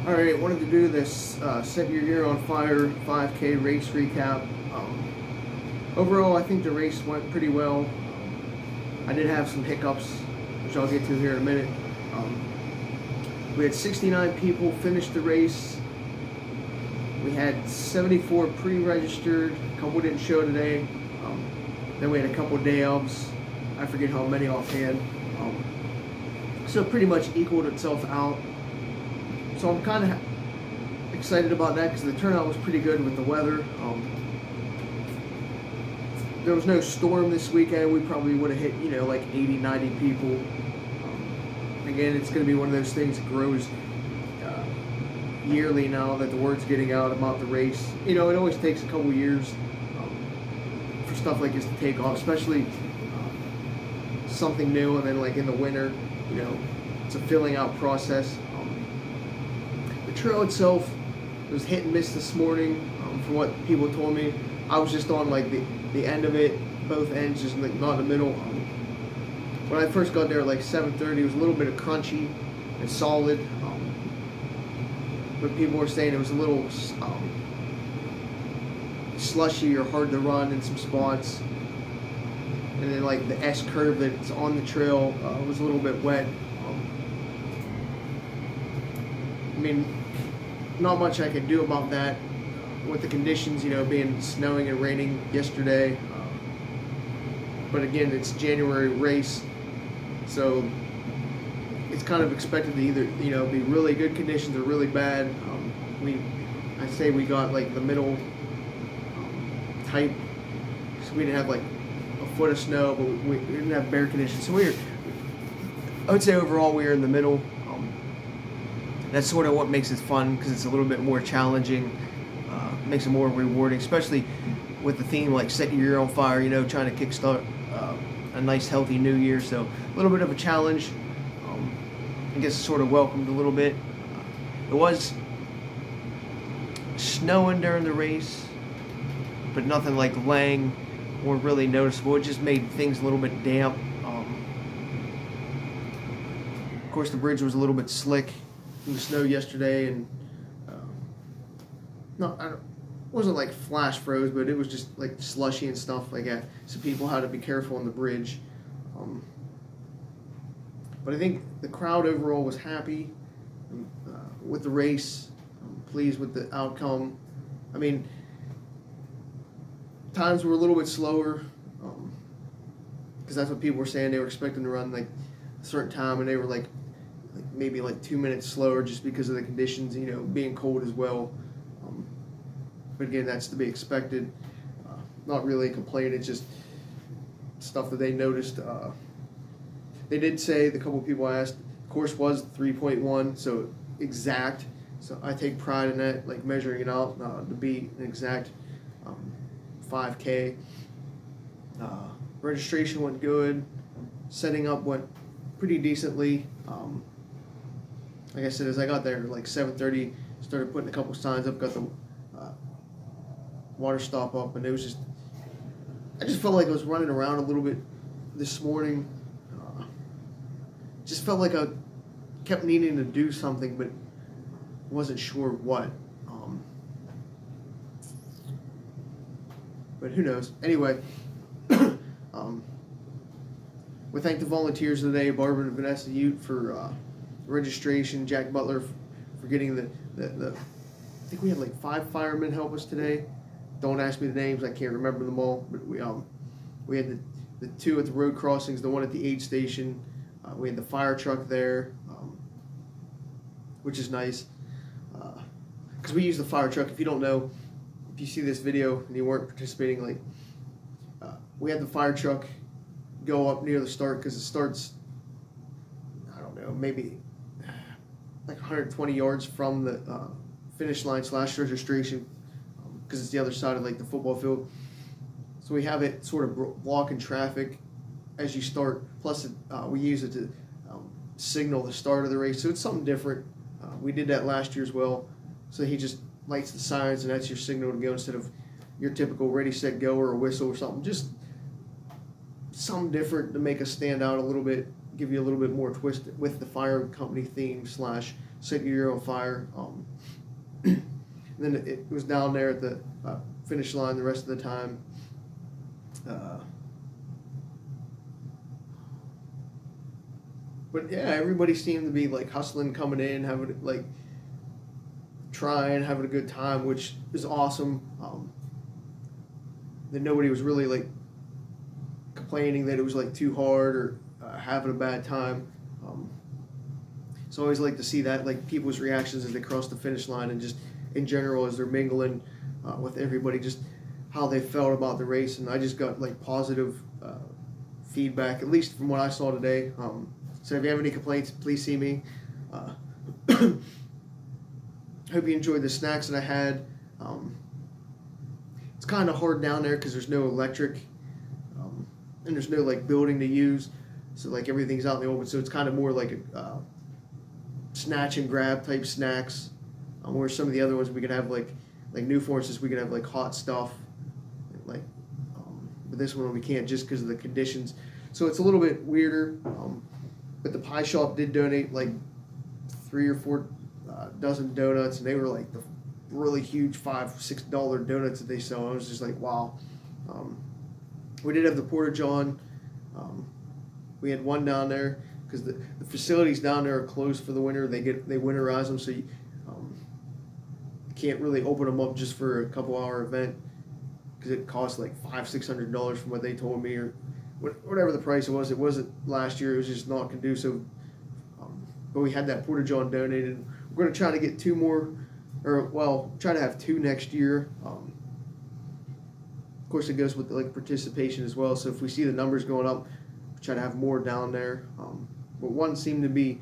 Alright, wanted to do this Set Your Year on Fire 5K race recap. Overall, I think the race went pretty well. I did have some hiccups, which I'll get to here in a minute. We had 69 people finish the race. We had 74 pre-registered. A couple didn't show today. Then we had a couple day ofs. I forget how many offhand. So it pretty much equaled itself out. So I'm kind of excited about that because the turnout was pretty good with the weather. There was no storm this weekend. We probably would have hit, like 80, 90 people. Again, it's going to be one of those things that grows yearly now that the word's getting out about the race. It always takes a couple years for stuff like this to take off, especially something new, and then like in the winter, it's a filling out process. The trail itself was hit and miss this morning, from what people told me. I was just on like the end of it, both ends, just like not in the middle. When I first got there at like 7:30, it was a little bit of crunchy and solid, but people were saying it was a little slushy or hard to run in some spots. And then like the S curve that's on the trail was a little bit wet. I mean, not much I could do about that with the conditions, being snowing and raining yesterday. But again, it's January race, so it's kind of expected to either, be really good conditions or really bad. I'd say we got like the middle type, so we didn't have like a foot of snow, but we didn't have bare conditions. So I would say overall we were in the middle. That's sort of what makes it fun, because it's a little bit more challenging, makes it more rewarding, especially with the theme like Set Your Year on Fire, trying to kickstart a nice healthy new year. So a little bit of a challenge. I guess sort of welcomed a little bit. It was snowing during the race, but nothing like laying or really noticeable. It just made things a little bit damp. Of course, the bridge was a little bit slick from the snow yesterday, and it wasn't like flash froze, but it was just like slushy and stuff like that. So people had to be careful on the bridge. But I think the crowd overall was happy with the race. I'm pleased with the outcome. I mean, times were a little bit slower, because that's what people were saying. They were expecting to run like a certain time, and they were like maybe like 2 minutes slower just because of the conditions, being cold as well. But again, that's to be expected. Not really a complaint. It's just stuff that they noticed. They did say, the couple people I asked, the course was 3.1, so exact. So I take pride in that, like measuring it out to be an exact 5K. Registration went good. Setting up went pretty decently. Like I said, as I got there like 7:30, started putting a couple signs up, got the water stop up, and it was I just felt like I was running around a little bit this morning. Just felt like I kept needing to do something, but wasn't sure what. But who knows? Anyway, we thank the volunteers today, Barbara and Vanessa Ute for registration, Jack Butler for getting the I think we had like 5 firemen help us today. Don't ask me the names, I can't remember them all, but we had the 2 at the road crossings, the 1 at the aid station. We had the fire truck there, which is nice, because we use the fire truck. If you don't know, if you see this video and you weren't participating, like we had the fire truck go up near the start, because it starts, I don't know, maybe like 120 yards from the finish line / registration, because it's the other side of like the football field. So we have it sort of blocking traffic as you start. Plus, we use it to signal the start of the race. So it's something different. We did that last year as well. So he just lights the sirens, and that's your signal to go, instead of your typical ready, set, go, or a whistle or something. Just something different to make us stand out a little bit, give you a little bit more twist with the fire company theme / setting your year on fire. And then it was down there at the finish line the rest of the time. But yeah, everybody seemed to be like hustling, coming in, having like trying, having a good time, which is awesome. That nobody was really like complaining that it was like too hard or having a bad time. So I always like to see that, like people's reactions as they cross the finish line, and just in general as they're mingling with everybody, just how they felt about the race. And I just got like positive feedback, at least from what I saw today. So if you have any complaints, please see me. Hope you enjoyed the snacks that I had. It's kind of hard down there because there's no electric, and there's no like building to use, so like everything's out in the open. So it's kind of more like a snatch and grab type snacks. Where some of the other ones we could have like New Forces, we could have like hot stuff, like. But this one we can't just because of the conditions. So it's a little bit weirder. But the pie shop did donate like 3 or 4 dozen donuts, and they were like the really huge $5-6 donuts that they sell. I was just like, wow. We did have the Porta John. We had one down there because the facilities down there are closed for the winter. They winterize them, so you can't really open them up just for a couple-hour event because it costs like $500-600 from what they told me, or whatever the price it was. It wasn't last year. It was just not conducive. But we had that Porta John donated. We're going to try to get 2 more, or well, try to have 2 next year. Of course, it goes with like participation as well. So if we see the numbers going up, we try to have more down there. But one seemed to be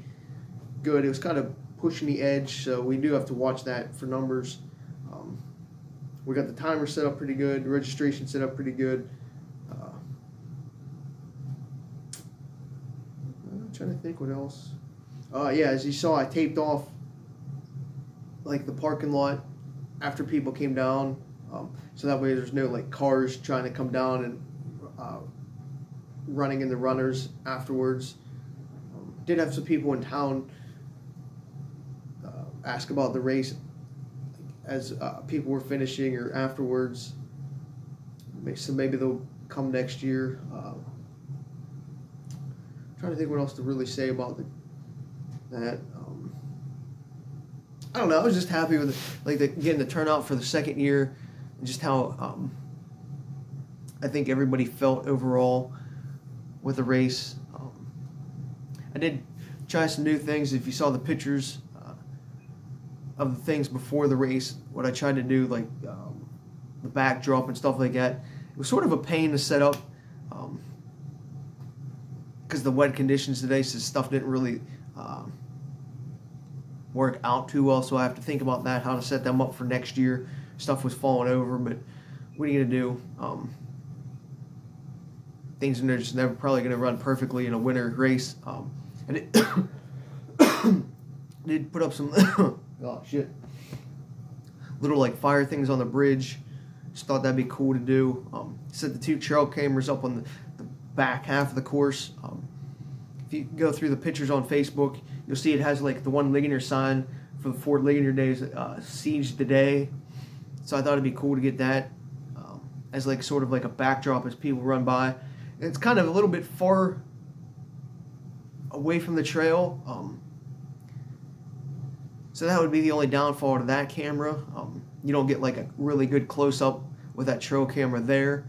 good. It was kind of pushing the edge, so we do have to watch that for numbers. We got the timer set up pretty good. The registration set up pretty good. I'm trying to think what else. Yeah, as you saw, I taped off like the parking lot after people came down, so that way there's no like cars trying to come down and running in the runners afterwards. Did have some people in town ask about the race as people were finishing or afterwards. So maybe they'll come next year. Trying to think what else to really say about that. I don't know. I was just happy with the turnout for the second year, and just how I think everybody felt overall with the race. I did try some new things. If you saw the pictures of the things before the race, what I tried to do, like the backdrop and stuff like that, it was sort of a pain to set up because the wet conditions today, so stuff didn't really work out too well. So I have to think about that, how to set them up for next year. Stuff was falling over, but what are you gonna do? Things are just never probably gonna run perfectly in a winter race. And it did put up some oh shit, little like fire things on the bridge. Just thought that'd be cool to do. Set the 2 trail cameras up on the back half of the course. If you go through the pictures on Facebook, you'll see it has like the one Ligonier sign for the Ford Ligonier Days, Siege the Day. So I thought it'd be cool to get that as like sort of like a backdrop as people run by. And it's kind of a little bit far away from the trail, so that would be the only downfall to that camera. You don't get like a really good close-up with that trail camera there,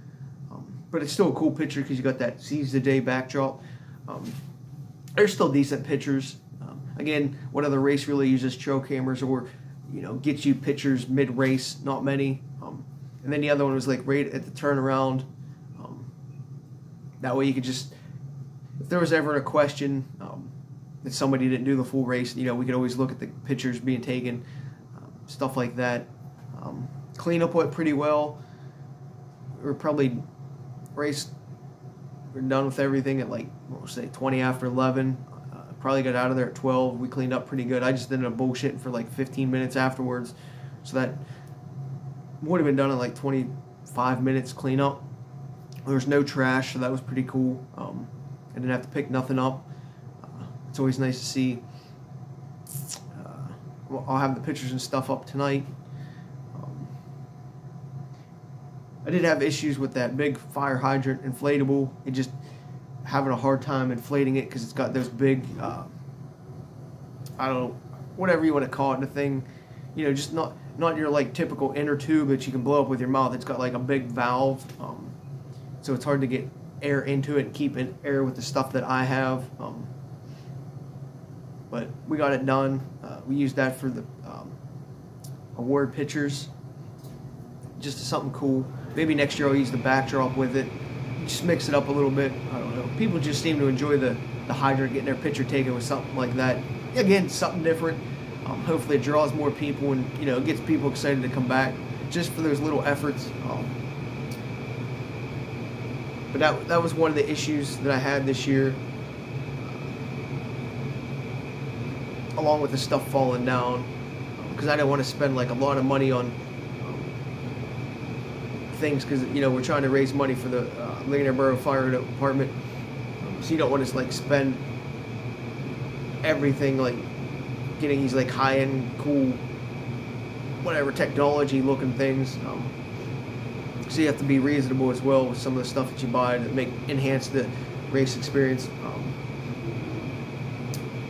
but it's still a cool picture because you got that Seize the Day backdrop. There's still decent pictures. Again, one other race really uses trail cameras, or gets you pictures mid-race, not many. And then the other one was like right at the turnaround. That way you could just, if there was ever a question that somebody didn't do the full race, we could always look at the pictures being taken, stuff like that. Cleanup went pretty well. We're probably we're done with everything at like, we'll say 20 after 11. Probably got out of there at 12. We cleaned up pretty good. I just ended up bullshitting for like 15 minutes afterwards, so that would have been done in like 25 minutes cleanup. There was no trash, so that was pretty cool. I didn't have to pick nothing up. It's always nice to see. I'll have the pictures and stuff up tonight. I did have issues with that big fire hydrant inflatable. It just having a hard time inflating it because it's got those big, I don't know, whatever you want to call it, the thing, you know, just not your like typical inner tube that you can blow up with your mouth. It's got like a big valve, so it's hard to get air into it and keep in air with the stuff that I have. But we got it done. We used that for the award pictures. Just something cool. Maybe next year I'll use the backdrop with it. Just mix it up a little bit. I don't know. People just seem to enjoy the hydrant, getting their picture taken with something like that. Again, something different. Hopefully it draws more people and, you know, gets people excited to come back just for those little efforts. But that was one of the issues that I had this year. Along with the stuff falling down, because I didn't want to spend like a lot of money on things, because, you know, we're trying to raise money for the Ligonier Borough Fire Department, so you don't want to like spend everything like getting these like high-end, cool, whatever technology looking things. So you have to be reasonable as well with some of the stuff that you buy to enhance the race experience.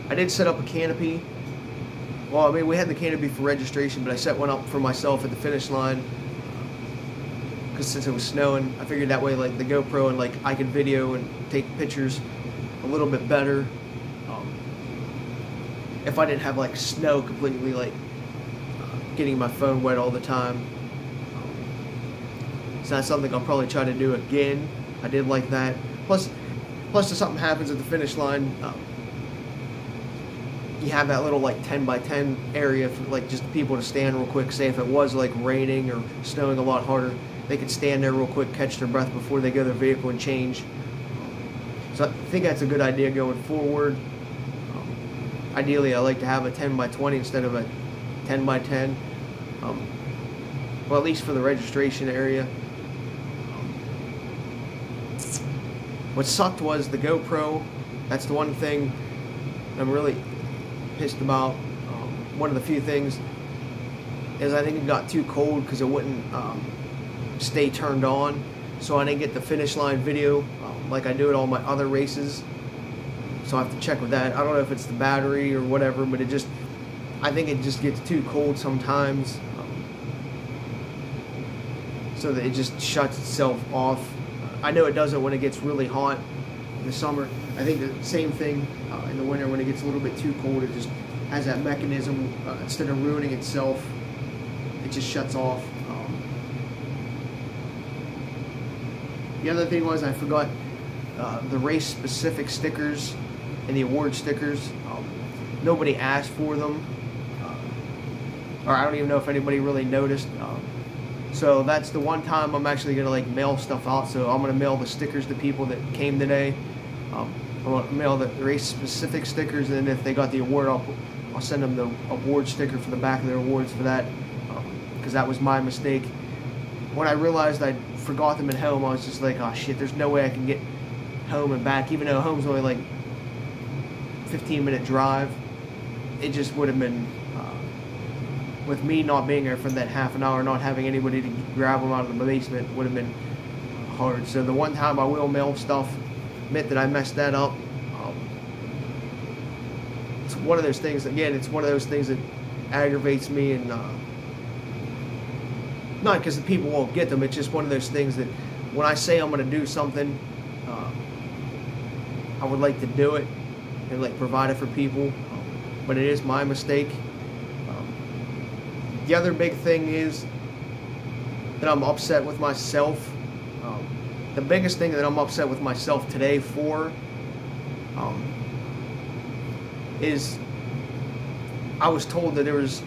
I did set up a canopy. Well, I mean, we had the canopy for registration, but I set one up for myself at the finish line. Because since it was snowing, I figured that way, like the GoPro, and like I could video and take pictures a little bit better. If I didn't have like snow completely like getting my phone wet all the time. So that's something I'll probably try to do again. I did like that. Plus if something happens at the finish line, you have that little like 10 by 10 area for like just people to stand real quick. Say if it was like raining or snowing a lot harder, they could stand there real quick, catch their breath before they go to their vehicle and change. So I think that's a good idea going forward. Ideally, I like to have a 10 by 20 instead of a 10 by 10. Well, at least for the registration area. What sucked was the GoPro. That's the one thing I'm really pissed about. One of the few things is I think it got too cold because it wouldn't stay turned on, so I didn't get the finish line video like I do at all my other races. So I have to check with that. I don't know if it's the battery or whatever, but I think it just gets too cold sometimes, so that it just shuts itself off. I know it does it when it gets really hot in the summer. I think the same thing in the winter when it gets a little bit too cold. It just has that mechanism, instead of ruining itself, it just shuts off. The other thing was I forgot the race-specific stickers and the award stickers. Nobody asked for them, or I don't even know if anybody really noticed. So that's the one time I'm actually gonna like mail stuff out. So I'm gonna mail the stickers to people that came today. I'm gonna mail the race-specific stickers, and then if they got the award, I'll send them the award sticker for the back of their awards for that, because that was my mistake. When I realized I forgot them at home, I was just like, oh shit, there's no way I can get home and back, even though home's only like 15-minute drive. It just would have been, with me not being there for that half an hour, not having anybody to grab them out of the basement, would have been hard. So the one time I will mail stuff, admit that I messed that up. It's one of those things, again, it's one of those things that aggravates me, and not because the people won't get them, it's just one of those things that when I say I'm going to do something, I would like to do it and like provide it for people, but it is my mistake. The other big thing is that I'm upset with myself. The biggest thing that I'm upset with myself today for is I was told that there was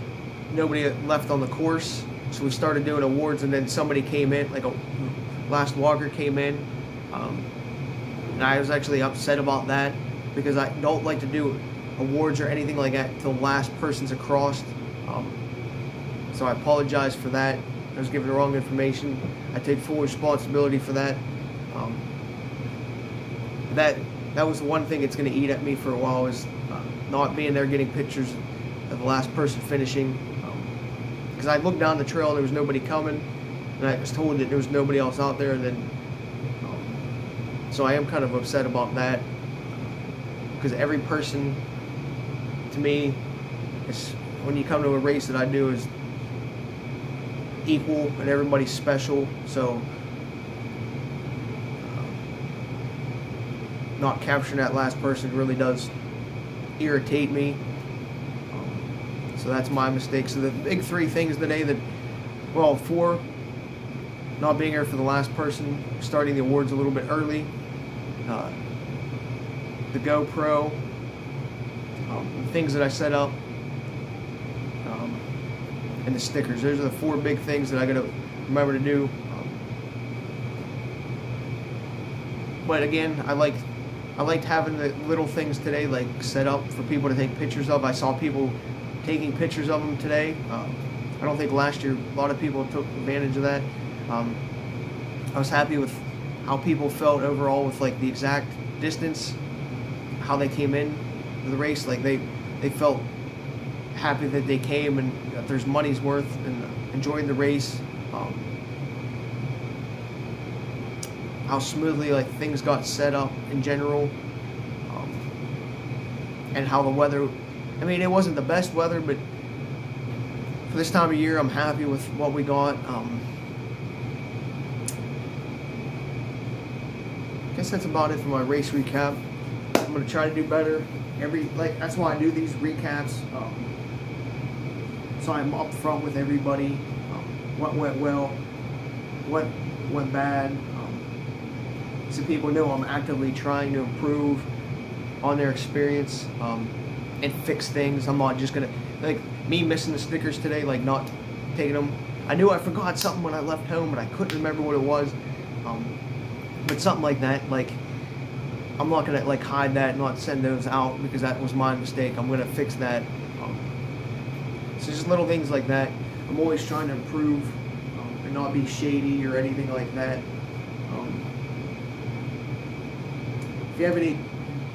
nobody left on the course, so we started doing awards, and then somebody came in, like a last walker came in, and I was actually upset about that because I don't like to do awards or anything like that until the last person's across. So I apologize for that. I was given the wrong information. I take full responsibility for that. That was the one thing that's going to eat at me for a while, is not being there getting pictures of the last person finishing, because I looked down the trail and there was nobody coming, and I was told that there was nobody else out there. And then, so I am kind of upset about that, because every person, to me, is, when you come to a race that I do, is equal and everybody's special. So not capturing that last person really does irritate me. So that's my mistake. So the big 3 things today that, well, 4, not being here for the last person, starting the awards a little bit early, the GoPro, the things that I set up, and the stickers. Those are the 4 big things that I gotta remember to do. But again, I liked having the little things today, like set up for people to take pictures of. I saw people taking pictures of them today. I don't think last year a lot of people took advantage of that. I was happy with how people felt overall with like the exact distance, how they came in to the race. Like they felt happy that they came and that there's money's worth, and enjoyed the race. How smoothly like things got set up in general, and how the weather, I mean, it wasn't the best weather, but for this time of year I'm happy with what we got. I guess that's about it for my race recap. I'm gonna try to do better that's why I do these recaps, so I'm up front with everybody, what went well, what went bad, so people know I'm actively trying to improve on their experience, and fix things. I'm not just gonna, like me missing the stickers today, like not taking them. I knew I forgot something when I left home, but I couldn't remember what it was. But something like that, like I'm not gonna like hide that and not send those out, because that was my mistake. I'm gonna fix that. So just little things like that. I'm always trying to improve, and not be shady or anything like that. If you have any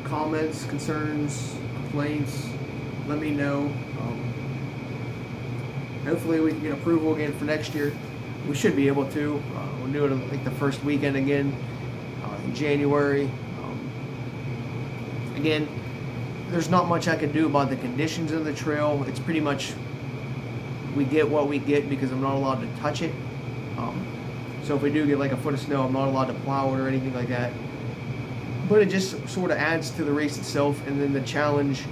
comments, concerns, complaints, let me know. Hopefully we can get approval again for next year. We should be able to. We'll do it like the first weekend again in January. Again, there's not much I can do about the conditions of the trail. It's pretty much we get what we get because I'm not allowed to touch it. So if we do get like a foot of snow, I'm not allowed to plow it or anything like that. But it just sort of adds to the race itself, and then the challenge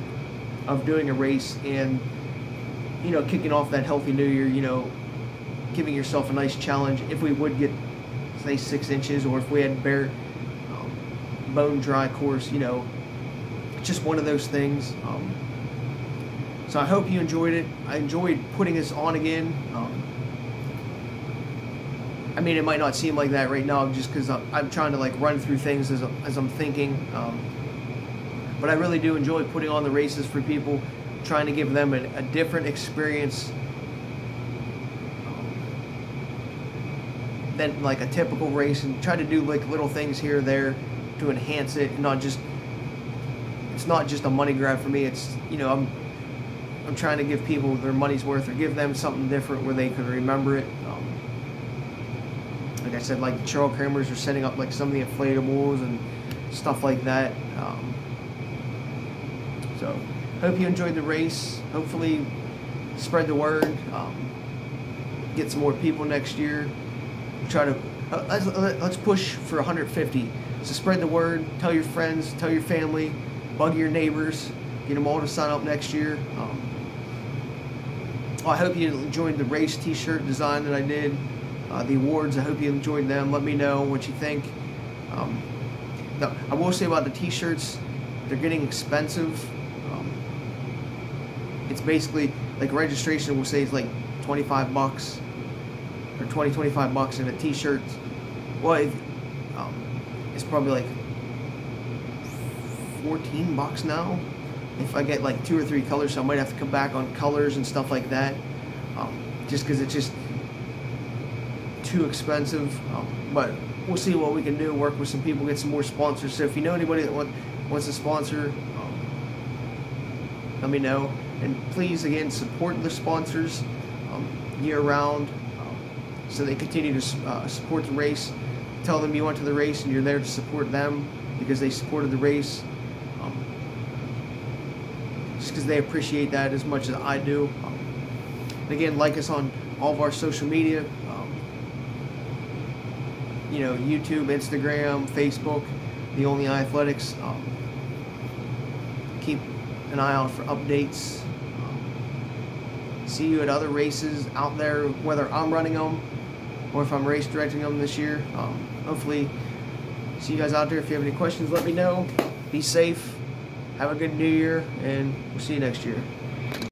of doing a race, and you know, kicking off that healthy new year, you know, giving yourself a nice challenge. If we would get, say, 6 inches, or if we had bare bone dry course, you know, just one of those things. So I hope you enjoyed it. I enjoyed putting this on again. I mean, it might not seem like that right now, just because I'm trying to like run through things as I'm thinking. But I really do enjoy putting on the races for people, trying to give them a different experience than like a typical race, and try to do like little things here or there to enhance it, and not just, it's not just a money grab for me. It's, you know, I'm trying to give people their money's worth, or give them something different where they can remember it. Like I said, like the trail cameras are setting up like some of the inflatables and stuff like that. So hope you enjoyed the race. Hopefully spread the word. Get some more people next year. Try to let's push for 150. So spread the word. Tell your friends. Tell your family. Bug your neighbors. Get them all to sign up next year. I hope you enjoyed the race T-shirt design that I did. The awards, I hope you enjoyed them. Let me know what you think. I will say about the T-shirts, they're getting expensive. It's basically like registration will say it's like 25 bucks or 25 bucks, and a T-shirt, well, it's probably like 14 bucks now. If I get like 2 or 3 colors, so I might have to come back on colors and stuff like that, just because it's just too expensive. But we'll see what we can do, work with some people, get some more sponsors. So if you know anybody that wants to sponsor, let me know. And please, again, support the sponsors year round, so they continue to support the race. Tell them you went to the race and you're there to support them because they supported the race. Just because they appreciate that as much as I do. And again, like us on all of our social media. You know, YouTube, Instagram, Facebook, The Only Athletics. Keep an eye out for updates. See you at other races out there, whether I'm running them or if I'm race directing them this year. Hopefully, see you guys out there. If you have any questions, let me know. Be safe. Have a good New Year, and we'll see you next year.